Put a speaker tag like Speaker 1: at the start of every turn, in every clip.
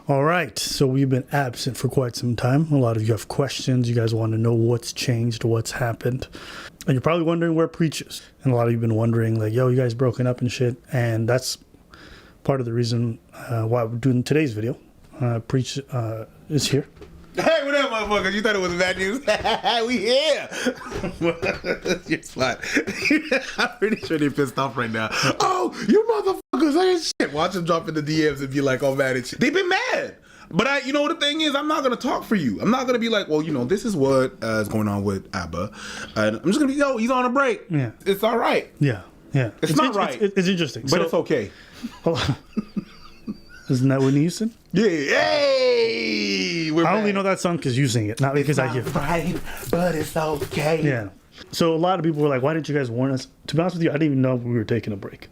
Speaker 1: All right, so we've been absent for quite some time. A lot of you have questions. You guys want to know what's changed, what's happened. And you're probably wondering where Preach is. And a lot of you have been wondering, like, yo, you guys broken up and shit. And that's part of the reason why we're doing today's video. Preach is here.
Speaker 2: Hey, what up, motherfuckers? You thought it was bad news? We here. Your spot. I'm pretty sure they're pissed off right now. Oh, you motherfuckers ain't shit. Watch them drop in the DMs and be like, oh, mad and shit. They've been mad. But you know what the thing is? I'm not going to talk for you. I'm not going to be like, well, you know, this is what is going on with Abba. And I'm just going to be, yo, he's on a break.
Speaker 1: Yeah.
Speaker 2: It's all right.
Speaker 1: Yeah.
Speaker 2: It's not right.
Speaker 1: It's interesting.
Speaker 2: But it's okay.
Speaker 1: Isn't that Whitney Houston?
Speaker 2: Yeah. Hey!
Speaker 1: I only know that song because you sing it, not because I hear it.
Speaker 2: Right, but it's okay.
Speaker 1: Yeah. So a lot of people were like, why didn't you guys warn us? To be honest with you, I didn't even know we were taking a break.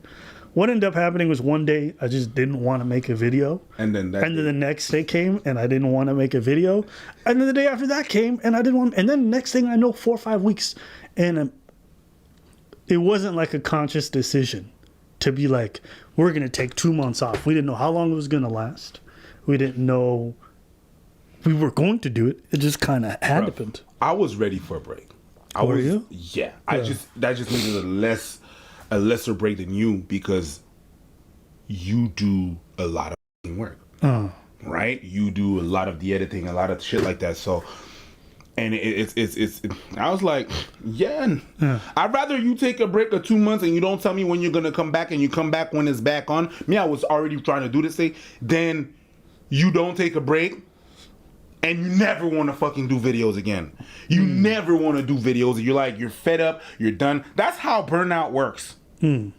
Speaker 1: What ended up happening was one day I just didn't want to make a video.
Speaker 2: And then
Speaker 1: the next day came and I didn't want to make a video. And then the day after that came and I didn't want. And then next thing I know, 4 or 5 weeks. And it wasn't like a conscious decision to be like, we're going to take 2 months off. We didn't know how long it was going to last. We didn't know we were going to do it. It just kind of happened.
Speaker 2: I was ready for a break.
Speaker 1: Were you?
Speaker 2: Yeah. That just needed a lesser break than you because you do a lot of work. Right? You do a lot of the editing, a lot of shit like that. So, and it's I was like, yeah. I'd rather you take a break of 2 months and you don't tell me when you're gonna come back and you come back when it's back on. Me, I was already trying to do this thing. Then you don't take a break and you never want to fucking do videos again. You never want to do videos. You're fed up, you're done. That's how burnout works. For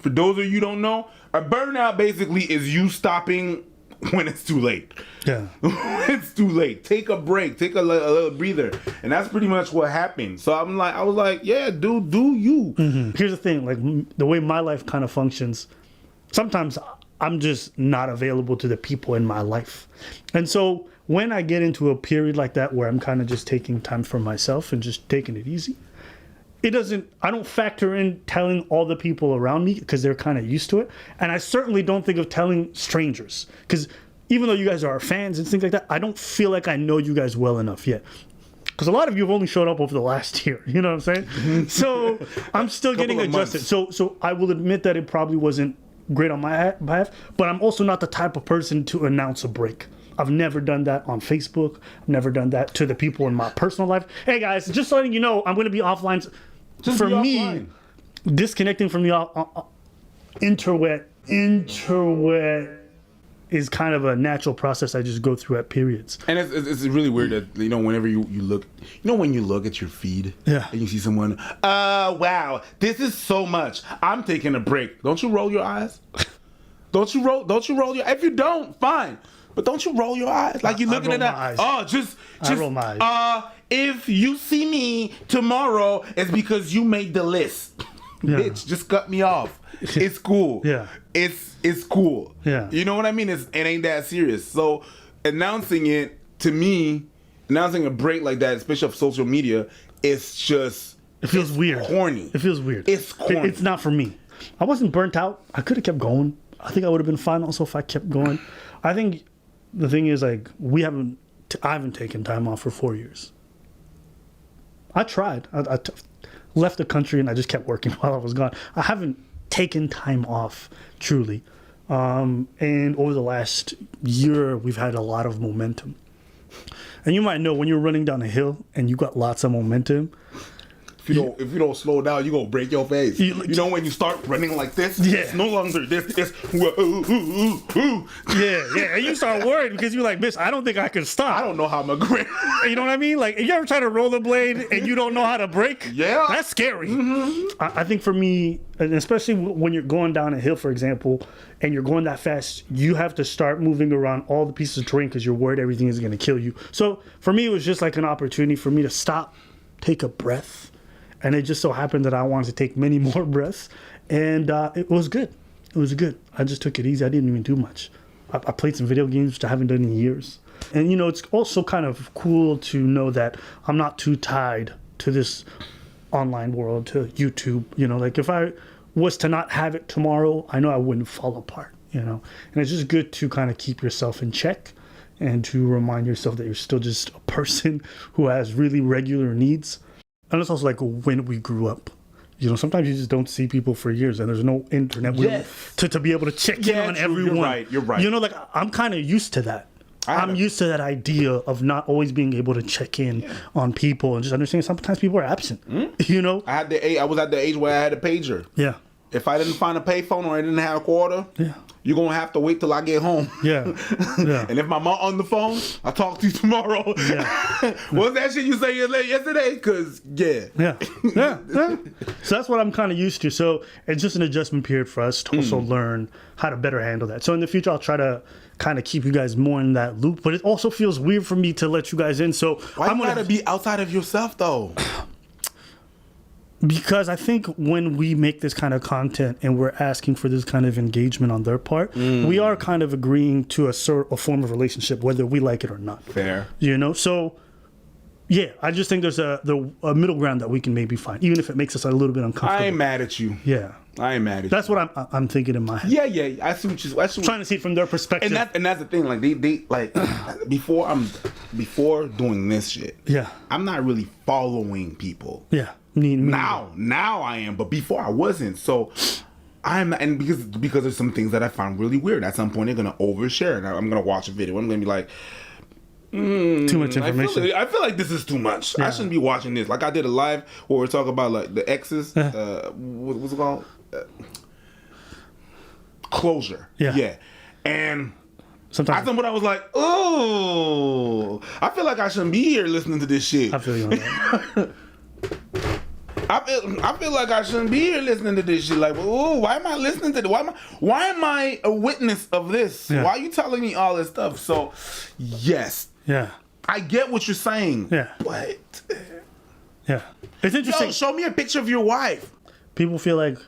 Speaker 2: those of you who don't know, a burnout basically is you stopping when it's too late.
Speaker 1: Yeah.
Speaker 2: It's too late. Take a break. Take a little breather. And that's pretty much what happened. So I was like, yeah, dude, do you.
Speaker 1: Here's the thing, like the way my life kind of functions, sometimes I'm just not available to the people in my life. And so when I get into a period like that where I'm kind of just taking time for myself and just taking it easy, I don't factor in telling all the people around me because they're kind of used to it. And I certainly don't think of telling strangers because even though you guys are our fans and things like that, I don't feel like I know you guys well enough yet. Because a lot of you have only showed up over the last year, you know what I'm saying? So I'm still getting adjusted. So I will admit that it probably wasn't great on my behalf, but I'm also not the type of person to announce a break. I've never done that on Facebook. I've never done that to the people in my personal life. Hey guys, just letting you know, I'm going to be offline.
Speaker 2: Just
Speaker 1: for
Speaker 2: be
Speaker 1: me,
Speaker 2: offline.
Speaker 1: Disconnecting from the interweb is kind of a natural process I just go through at periods.
Speaker 2: And it's really weird that, you know, whenever you look, you know, when you look at your feed and you see someone, wow, this is so much. I'm taking a break. Don't you roll your eyes? Don't you roll your, if you don't, fine. But don't you roll your eyes? Like you're looking at that. Oh, just I roll my eyes. If you see me tomorrow, it's because you made the list. Bitch, just cut me off. It's cool.
Speaker 1: Yeah.
Speaker 2: It's cool.
Speaker 1: Yeah.
Speaker 2: You know what I mean? It ain't that serious. So announcing it, to me, announcing a break like that, especially of social media, it's just...
Speaker 1: It feels weird.
Speaker 2: Corny.
Speaker 1: It feels weird.
Speaker 2: It's corny.
Speaker 1: It's not for me. I wasn't burnt out. I could have kept going. I think I would have been fine also if I kept going. I think the thing is, like, I haven't taken time off for 4 years. I tried. I left the country and I just kept working while I was gone. I haven't taken time off, truly. And over the last year, we've had a lot of momentum. And you might know when you're running down a hill and you got lots of momentum.
Speaker 2: If you don't slow down, you're gonna break your face. You know when you start running like this, it's no longer this. It's
Speaker 1: yeah. And you start worried because you're like, bitch, I don't think I can stop.
Speaker 2: I don't know how I'm gonna.
Speaker 1: You know what I mean? Like, you ever try to rollerblade and you don't know how to brake?
Speaker 2: Yeah,
Speaker 1: that's scary. I think for me, and especially when you're going down a hill, for example, and you're going that fast, you have to start moving around all the pieces of terrain because you're worried everything is gonna kill you. So for me, it was just like an opportunity for me to stop, take a breath. And it just so happened that I wanted to take many more breaths. And it was good. It was good. I just took it easy. I didn't even do much. I played some video games, which I haven't done in years. And, you know, it's also kind of cool to know that I'm not too tied to this online world, to YouTube. You know, like if I was to not have it tomorrow, I know I wouldn't fall apart. you know. And it's just good to kind of keep yourself in check and to remind yourself that you're still just a person who has really regular needs. And it's also like when we grew up. You know, sometimes you just don't see people for years, and there's no internet to be able to check in on
Speaker 2: true.
Speaker 1: everyone.
Speaker 2: You're right.
Speaker 1: You know, like I'm kind of used to that. I'm used to that idea of not always being able to check in on people and just understanding sometimes people are absent. You know,
Speaker 2: I was at the age where I had a pager.
Speaker 1: Yeah.
Speaker 2: If I didn't find a payphone or I didn't have a quarter, you're gonna have to wait till I get home.
Speaker 1: Yeah.
Speaker 2: And if my mom on the phone, I'll talk to you tomorrow.
Speaker 1: Yeah.
Speaker 2: What's that shit you say yesterday? Cause
Speaker 1: Yeah. So that's what I'm kind of used to. So it's just an adjustment period for us to also learn how to better handle that. So in the future, I'll try to kind of keep you guys more in that loop. But it also feels weird for me to let you guys in. So
Speaker 2: why you gotta be outside of yourself though?
Speaker 1: Because I think when we make this kind of content and we're asking for this kind of engagement on their part, we are kind of agreeing to a form of relationship, whether we like it or not.
Speaker 2: Fair.
Speaker 1: You know? So, yeah, I just think there's a middle ground that we can maybe find, even if it makes us a little bit uncomfortable.
Speaker 2: I ain't mad at you.
Speaker 1: Yeah.
Speaker 2: I ain't mad at
Speaker 1: That's
Speaker 2: you.
Speaker 1: what I'm thinking in my head.
Speaker 2: Yeah. I see what you.
Speaker 1: Trying to see it from their perspective.
Speaker 2: And that's the thing. Like they like before doing this shit.
Speaker 1: Yeah.
Speaker 2: I'm not really following people.
Speaker 1: Yeah.
Speaker 2: Now I am, but before I wasn't. So I'm and because there's some things that I found really weird. At some point, they're gonna overshare, and I'm gonna watch a video. I'm gonna be like,
Speaker 1: too much information.
Speaker 2: I feel like this is too much. Yeah. I shouldn't be watching this. Like I did a live where we're talking about like the exes. What's it called? Closure. Yeah. And sometimes I was like, oh, I feel like I shouldn't be here listening to this shit.
Speaker 1: I feel you on that.
Speaker 2: I feel like I shouldn't be here listening to this shit. Like, oh, why am I listening to this? Why am I a witness of this?
Speaker 1: Yeah.
Speaker 2: Why are you telling me all this stuff? So, yes.
Speaker 1: Yeah.
Speaker 2: I get what you're saying.
Speaker 1: Yeah.
Speaker 2: But
Speaker 1: yeah. It's interesting.
Speaker 2: Yo, show me a picture of your wife.
Speaker 1: People feel like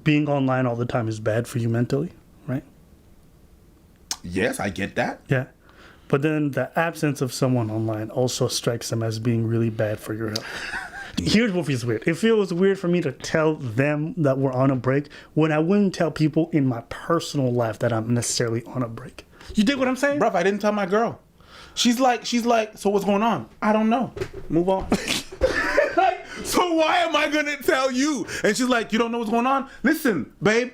Speaker 1: being online all the time is bad for you mentally, right?
Speaker 2: Yes, I get that.
Speaker 1: Yeah. But then the absence of someone online also strikes them as being really bad for your health. Here's what feels weird. It feels weird for me to tell them that we're on a break when I wouldn't tell people in my personal life that I'm necessarily on a break. You dig what I'm saying?
Speaker 2: Bruv, I didn't tell my girl. She's like, so what's going on? I don't know. Move on. So why am I gonna tell you? And she's like, you don't know what's going on? Listen, babe.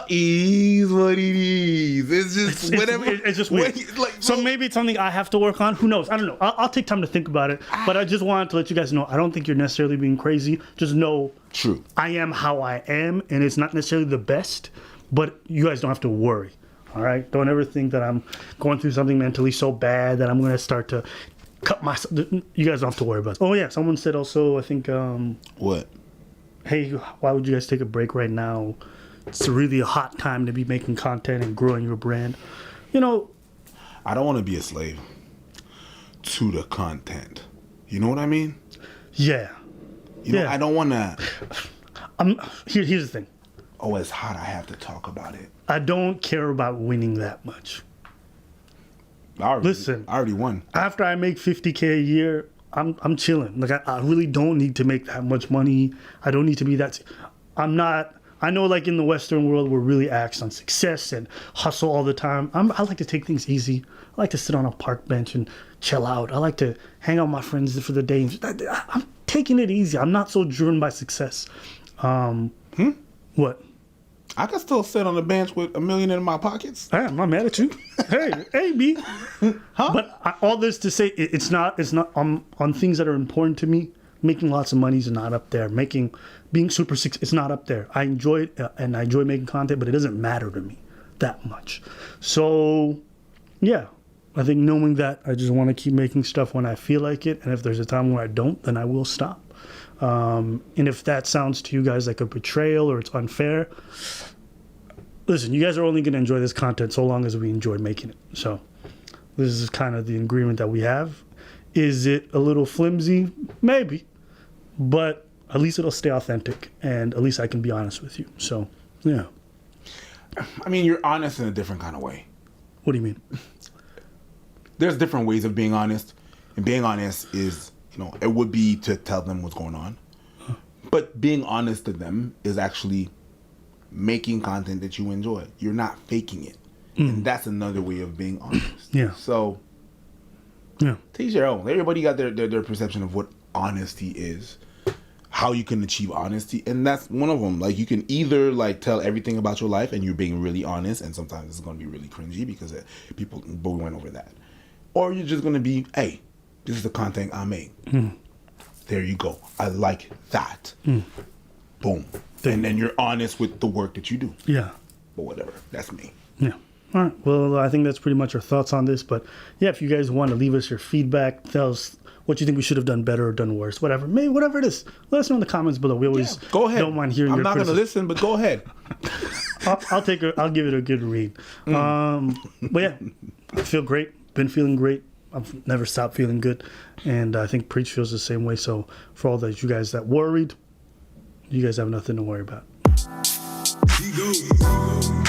Speaker 2: Is what it is. It's just whatever.
Speaker 1: It's just weird. So maybe it's something I have to work on. Who knows? I don't know. I'll take time to think about it. But I just wanted to let you guys know I don't think you're necessarily being crazy. Just know,
Speaker 2: true.
Speaker 1: I am how I am, and it's not necessarily the best. But you guys don't have to worry. All right. Don't ever think that I'm going through something mentally so bad that I'm going to start to cut myself. You guys don't have to worry about it. Oh yeah. Someone said also. I think.
Speaker 2: What?
Speaker 1: Hey, why would you guys take a break right now? It's really a hot time to be making content and growing your brand. You know,
Speaker 2: I don't want to be a slave to the content. You know what I mean?
Speaker 1: Yeah.
Speaker 2: You know, I don't want to.
Speaker 1: Here's the thing.
Speaker 2: Oh, it's hot. I have to talk about it.
Speaker 1: I don't care about winning that much. Listen,
Speaker 2: I already won.
Speaker 1: After I make $50K a year, I'm chilling. Like I really don't need to make that much money. I don't need to be that. I'm not. I know, like in the Western world, we're really axed on success and hustle all the time. I like to take things easy. I like to sit on a park bench and chill out. I like to hang out with my friends for the day. I'm taking it easy. I'm not so driven by success. What?
Speaker 2: I can still sit on the bench with $1 million in my pockets.
Speaker 1: I'm not mad at you. hey, B. Huh? But all this to say, it's not on things that are important to me. Making lots of money is not up there. Being super successful, it's not up there. I enjoy it and I enjoy making content, but it doesn't matter to me that much. So, yeah, I think knowing that, I just want to keep making stuff when I feel like it. And if there's a time where I don't, then I will stop. And if that sounds to you guys like a betrayal or it's unfair, listen, you guys are only going to enjoy this content so long as we enjoy making it. So this is kind of the agreement that we have. Is it a little flimsy? Maybe. But at least it'll stay authentic, and at least I can be honest with you. So, yeah.
Speaker 2: I mean, you're honest in a different kind of way.
Speaker 1: What do you mean?
Speaker 2: There's different ways of being honest. And being honest is, it would be to tell them what's going on. But being honest to them is actually making content that you enjoy. You're not faking it. And that's another way of being honest.
Speaker 1: Yeah.
Speaker 2: So,
Speaker 1: Yeah.
Speaker 2: teach your own. Everybody got their perception of what honesty is, how you can achieve honesty, and that's one of them. Like, you can either like tell everything about your life and you're being really honest, and sometimes it's going to be really cringy because people, but we went over that. Or you're just going to be, hey, this is the content I make. There you go. I like that. Boom. And then you're honest with the work that you do.
Speaker 1: Yeah.
Speaker 2: But whatever. That's me.
Speaker 1: Yeah. All right. Well, I think that's pretty much our thoughts on this. But yeah, if you guys want to leave us your feedback, tell us what you think we should have done better or done worse, whatever. Maybe whatever it is. Let us know in the comments below. We always
Speaker 2: Go ahead.
Speaker 1: don't mind hearing
Speaker 2: I'm
Speaker 1: your
Speaker 2: not going to
Speaker 1: criticism.
Speaker 2: listen, but go ahead.
Speaker 1: I'll give it a good read. But yeah, I feel great. Been feeling great. I've never stopped feeling good. And I think Preach feels the same way. So for all those you guys that worried, you guys have nothing to worry about.
Speaker 3: He goes.